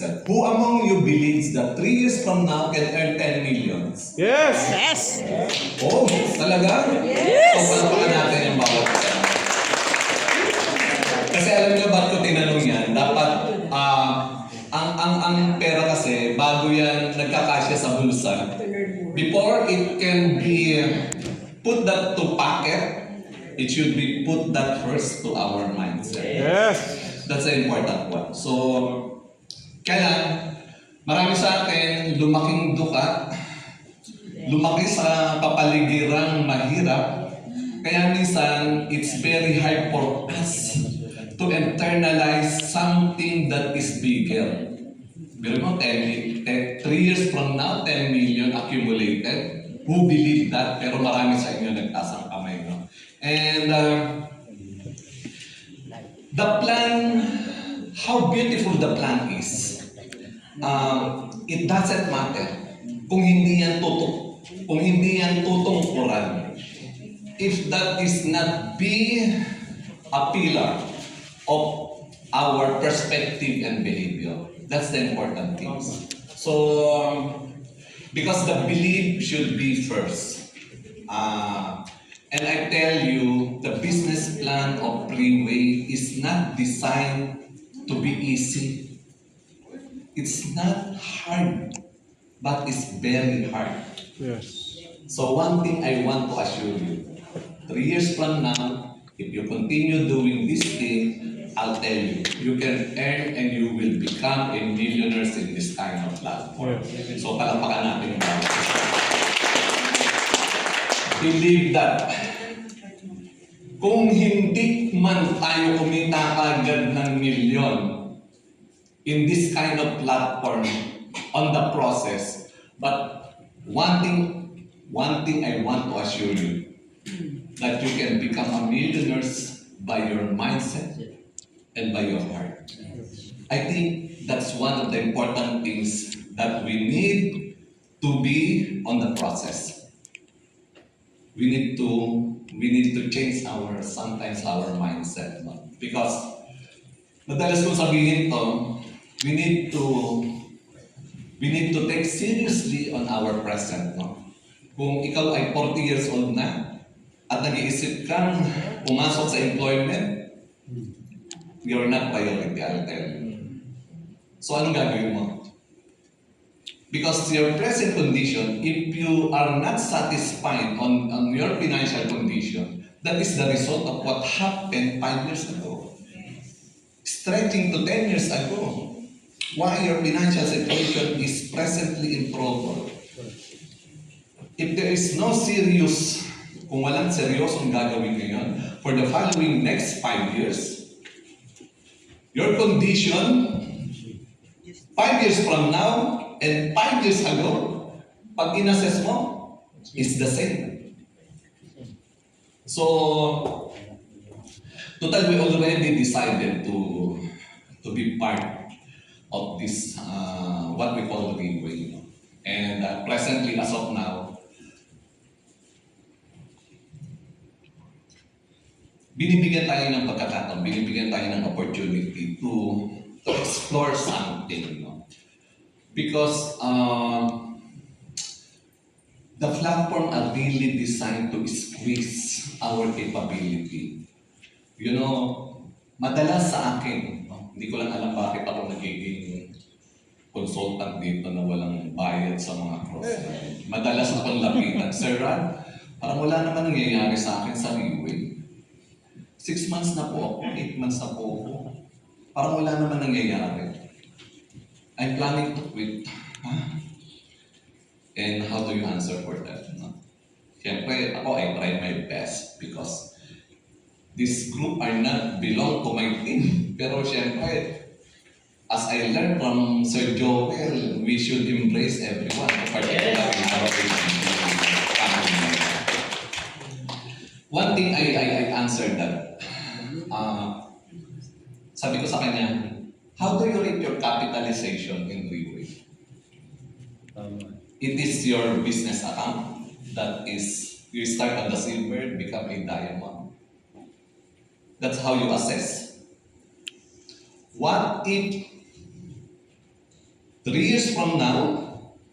mindset. Who among you believes that 3 years from now can earn 10 millions? Yes! Yes! Oh, talaga? Yes! So, palapakan natin yung bawat isa. Kasi alam niyo ba't ko tinanong yan? Dapat, ang pera kasi, bago yan nagkakasya sa bulsa, before it can be put that to pocket, it should be put that first to our mindset. Yes! That's the important one. So, kaya marami sa atin lumaking duka, lumaki sa kapaligirang mahirap, kaya minsan it's very hard for us to internalize something that is bigger. Pero mo, 3 years from now, 10 million accumulated. Who believe that? Pero marami sa inyo nagtasang kamay, no? And the plan, how beautiful the plan is, it doesn't matter kung hindi yan tutungkuran. If that is not be a pillar of our perspective and behavior, that's the important things. So, because the belief should be first. And I tell you, the business plan of Freeway is not designed to be easy. It's not hard, but it's very hard. Yes. So one thing I want to assure you, 3 years from now, if you continue doing this thing, I'll tell you, you can earn and you will become a millionaires in this kind of platform. So palapakan natin yung bawat isa. Believe that. Kung hindi man tayo kumita agad ng milyon in this kind of platform on the process, but one thing I want to assure you, that you can become a millionaires by your mindset and by your heart. I think that's one of the important things that we need to be on the process. We need to change sometimes our mindset, no? Because madalas kong sabihin to, we need to take seriously on our present, no? Kung ikaw ay 40 years old na at nag-iisip kang pumasok sa employment, you're not priority, I'll tell you. So anong gagawin mo? Because your present condition, if you are not satisfied on your financial condition, that is the result of what happened 5 years ago. Stretching to 10 years ago. Why your financial situation is presently in trouble. If there is no serious, kung walang seryosong gagawin ngayon, for the following next 5 years, your condition, 5 years from now, and 5 years ago, pag in-assess mo, is the same. So, total, we already decided to be part of this, what we call the Freeway. And presently, as of now, binibigyan tayo ng pagkakataon, binibigyan tayo ng opportunity to explore something, no? Because the platform are really designed to squeeze our capability. You know, madalas sa akin, no? Hindi ko lang alam bakit ako nagiging consultant dito na walang bayad sa mga cross. Madalas akong lapitan, Sir Rod, parang wala naman nangyayari sa akin sa Freeway. 6 months na po ako, 8 months na po ako. Parang wala naman nangyayari. I'm planning to quit. And how do you answer for that? No? Siyempre, ako, I try my best because this group are not belong to my team. Pero siyempre, as I learned from Sir Joel, we should embrace everyone, particularly in our family. One thing I answered that. Sabi ko sa kanya, how do you rate your capitalization in Freeway? It is your business account that is, you start on the silver, become a diamond. That's how you assess. What if 3 years from now,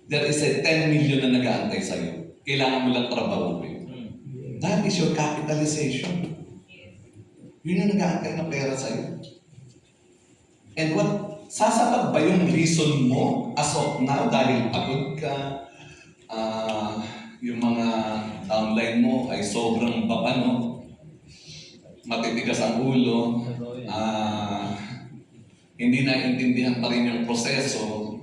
there is a 10 million na nag-aantay sa'yo. Kailangan mo lang trabahuin. That is your capitalization. Yun yung nag-aantay na pera sa'yo. And what, sasapat ba yung reason mo as of now dahil pagod ka, yung mga downline mo ay sobrang baba, no? Matitigas ang ulo, hindi naiintindihan pa rin yung proseso,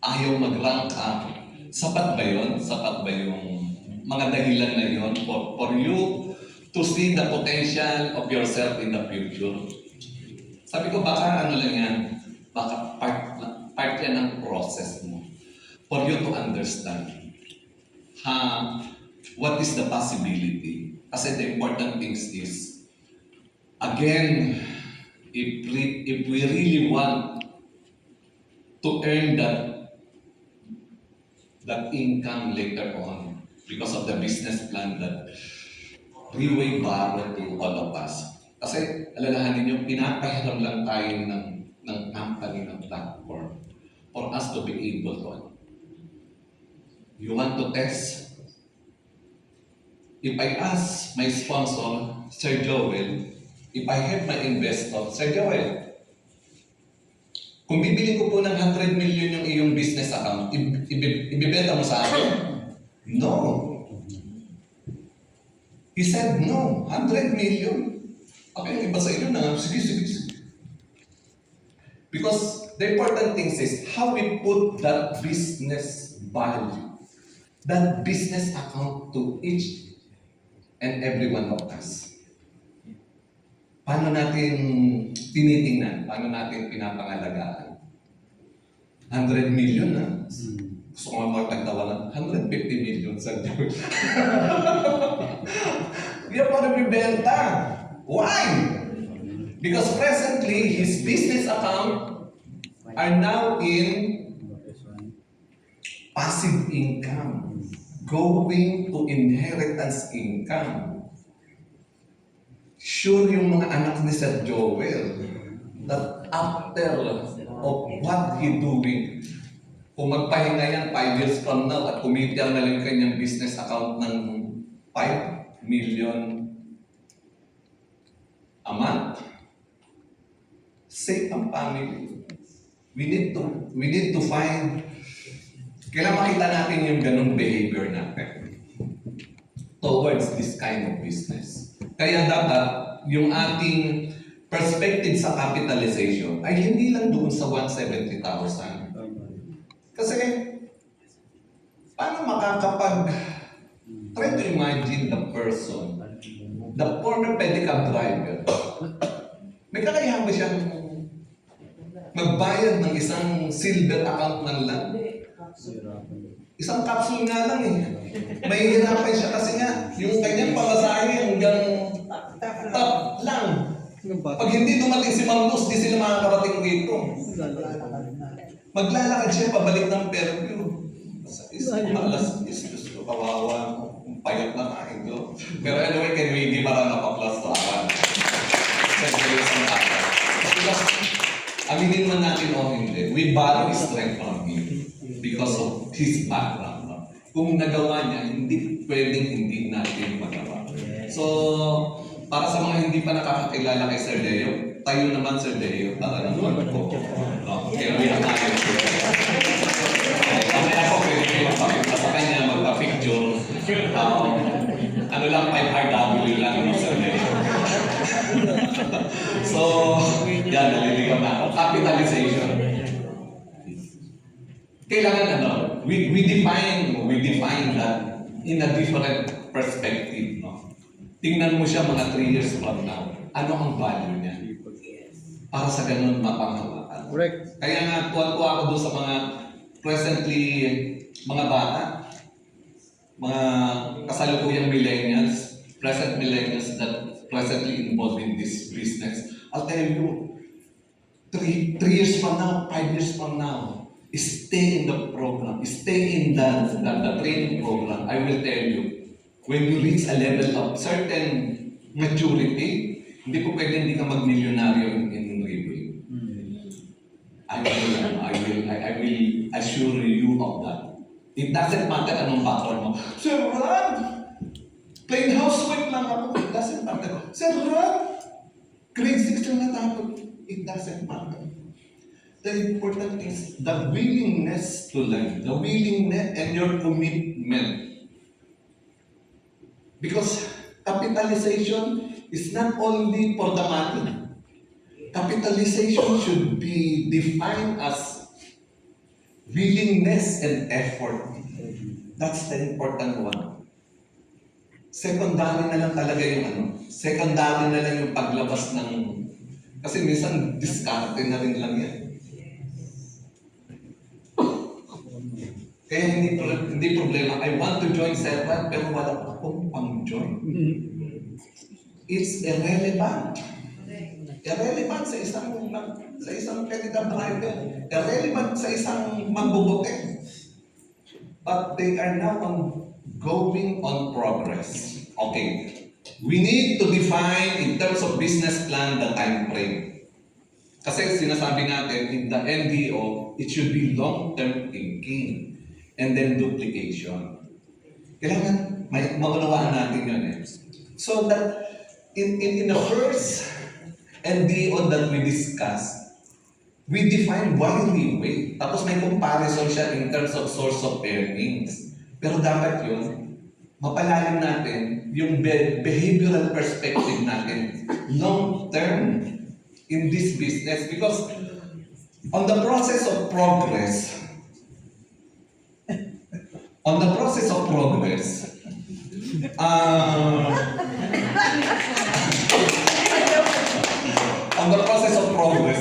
ayaw mag-rank up. Sapat ba yun? Sapat ba yung mga dahilan na yun for you to see the potential of yourself in the future? Sabi ko, baka ano lang yan, baka part yan ng process mo for you to understand what is the possibility. Kasi the important things is, again, if we really want to earn that income later on because of the business plan that we will borrow to all of us. Kasi alalahanin nyo, pinapahiram lang tayo ng company, ng platform for us to be able to. You want to test? If I ask my sponsor, Sir Joel, if I have my investor, Sir Joel, kung bibili ko po ng 100 million yung iyong business account, ibibenta mo sa akin? No. He said, no. 100 million. Okay, yung iba sa inyo na, sige. Because the important thing is how we put that business value, that business account to each and every one of us. Paano natin tinitingnan? Paano natin pinapangalagaan? 100 million na. Gusto ko nga magtagtawa ng 150 million sa Diyos. Hindi ako nabibenta. Why? Because presently, his business account are now in passive income, going to inheritance income. Sure yung mga anak ni Sir Joel that after of what he doing, kung magpahinga yan 5 years from now at kumita na lang kanyang business account ng 5 million a month, save ang family. We need to find, kailangan makita natin yung ganong behavior natin towards this kind of business. Kaya dapat yung ating perspective sa capitalization ay hindi lang doon sa 170,000. Kasi paano try to imagine the person, the former pedicab driver, may kakayahan ba siyang magbayad ng isang silver account man lang? Isang capsule nga lang eh. May hirapan siya kasi nga, yung kanyang pamasahe hanggang top lang. Pag hindi dumating si Ma'am Luz, di sila makakarating dito. Maglalakad siya pabalik ng Fairview. Alas 10, kawawa. Payat na kain ko. Pero anyway, can we give a round of applause to Aran? Because, aminin man natin o hindi, we borrow his strength from him because of his background. No? Kung nagawa niya, hindi pwedeng hindi natin magawa. So, para sa mga hindi pa nakakakilala kay Sir Deo, tayo naman Sir Deo, para naman po. Kaya we have natin. Kaya ako pwede kayo magpapita sa kanya, magpa-picture. Ano lang, 5RW lang, no, Sir Deo. So, yan, naliligaw na ako. Capitalization. Kailangan we define that in a different perspective, no? Tingnan mo siya mga 3 years from now. Ano ang value niya? Para sa ganun mapanghawakan. Correct. Kaya nga, tuwa-tuwa ako doon sa mga presently, mga bata, mga kasalukuyang millennials, present millennials that presently involved in this business. I'll tell you, 3 years from now, 5 years from now, stay in the program, stay in the training program. I will tell you, when you reach a level of certain maturity, hindi po pwede hindi ka mag-milyonaryo in Reboy. I will It doesn't matter anong background mo. Sir Ron, plain housewife lang ako. It doesn't matter. Sir Ron, grade 6 lang natapos. It doesn't matter. The important is the willingness to learn, the willingness and your commitment. Because capitalization is not only for the money. Capitalization should be defined as willingness and effort. That's the important one. Secondary na lang talaga yung secondary na lang yung paglabas ng, kasi minsan diskarte na rin lang yan. Kaya hindi problema, I want to join Servat pero wala akong pang-join. It's irrelevant. Irrelevant sa isang technical driver. Irrelevant sa isang magbubuti. But they are now going on progress. Okay. We need to define in terms of business plan the time frame. Kasi sinasabi natin in the NDO, it should be long-term thinking and then duplication. Kailangan maunawaan natin yun eh. So that in the first NDO that we discussed, we define wisely way. Tapos may comparison siya in terms of source of earnings. Pero dapat yun, mapalalim natin yung behavioral perspective natin long-term in this business. Because on the process of progress, on the process of progress,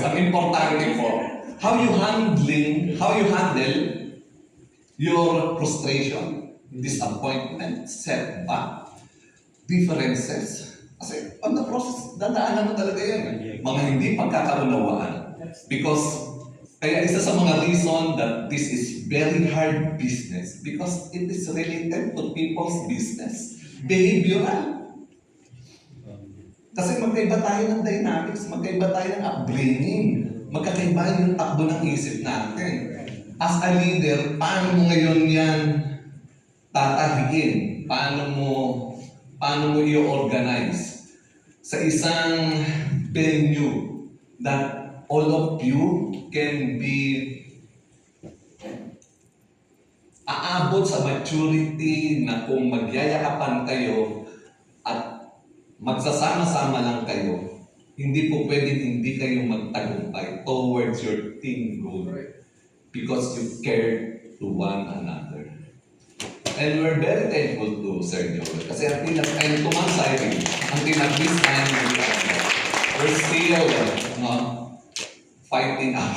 ang importante po, how you handle your frustration, disappointment, setback, differences. Kasi on the process, dadaanan mo talaga yan. Mga hindi pagkakaunawaan. Because kaya isa sa mga reason that this is very hard business because it is related to people's business. Behavioral. Kasi magkaiba tayo ng dynamics, magkaiba tayo ng upbringing, magkakaiba yung takbo ng isip natin. As a leader, paano mo ngayon yan tatahiin? Paano mo i-organize sa isang venue that all of you can be aabot sa maturity na kung magyayakapan kayo at magsasama-sama lang kayo, hindi po pwedeng hindi kayo magtagumpay towards your team goal because you care to one another. And we're very thankful to Sir Joel kasi ang tumansay until at this time we're still fighting our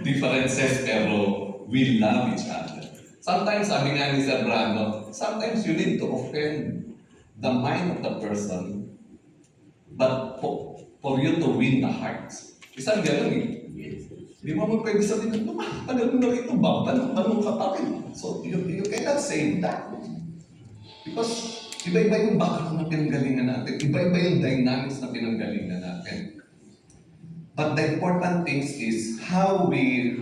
differences pero we love each other. Sometimes, sabi nga ni Sir Brando, sometimes you need to offend the mind of the person but for you to win the hearts. Isang gano'n eh. Di mo pwede sabihin, tagal mo na rito ba? Tanong ka pa rin. So, you cannot say that. Because iba-iba yung background na pinanggalingan natin. Iba-iba yung dynamics na pinanggalingan natin. But the important thing is how we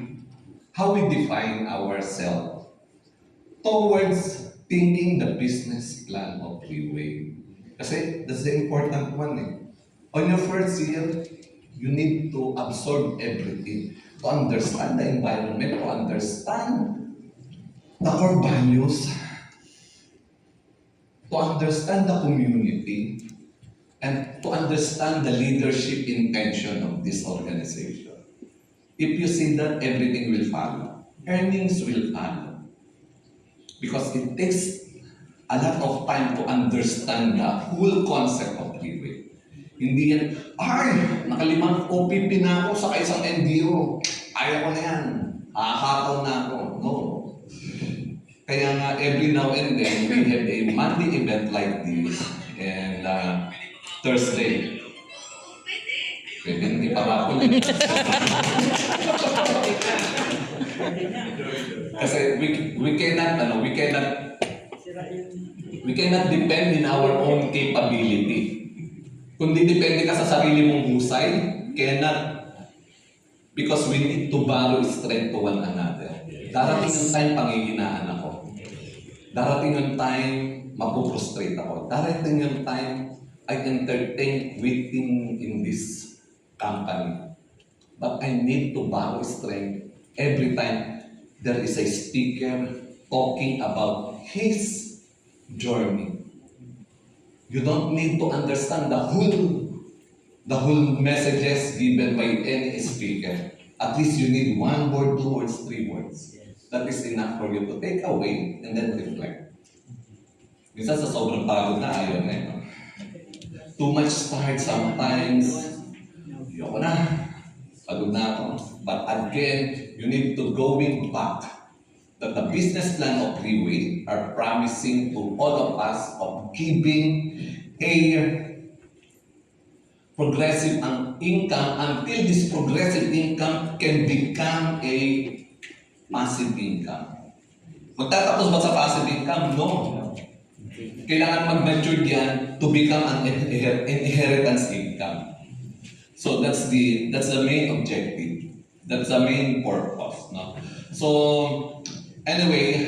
define ourselves towards thinking the business plan of Freeway. Kasi that's the important one eh. On your first year, you need to absorb everything. To understand the environment, to understand the core values, to understand the community, and to understand the leadership intention of this organization. If you see that, everything will follow. Earnings will follow. Because it takes a lot of time to understand the whole concept of Freeway. Hindi yan, nakalimang OPP na ako sa isang NDO. Ayaw ko na yan. Hahataw na ako. No. Kaya nga, every now and then, we have a monthly event like this. And Thursday. Pwede hindi para ako. Kasi we cannot depend in our own capability. Kung di depende ka sa sarili mong husay, cannot Because we need to borrow strength to one another. Darating yung time pangihinaan ako. Darating yung time mapuprostrate ako. Darating yung time I entertain quitting in this company. But I need to borrow strength every time there is a speaker talking about his journey. You don't need to understand the whole messages given by any speaker. At least you need 1 word, 2 words, 3 words. That is enough for you to take away and then reflect. Minsan sa sobrang pagod na, ayaw na yun. Too much start sometimes. Ayoko na. Pagod na ako. But again, you need to going back that the business plan of Freeway are promising to all of us of giving a progressive income until this progressive income can become a passive income. Magtatapos ba sa passive income? No. Kailangan mag-mature yan to become an inheritance income. So that's the main objective. That's the main purpose. No? So anyway,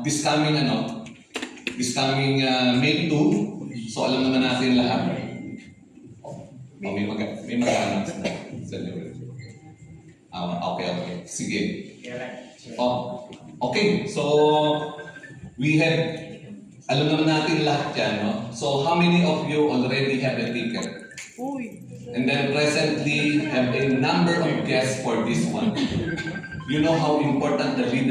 this coming May 2, so alam naman natin lahat. May mag-announce na. Okay. Sige. Okay. So we have, alam naman natin lahat yan, no? So how many of you already have a ticket? And then presently have a number of guests for this one. You know how important the leader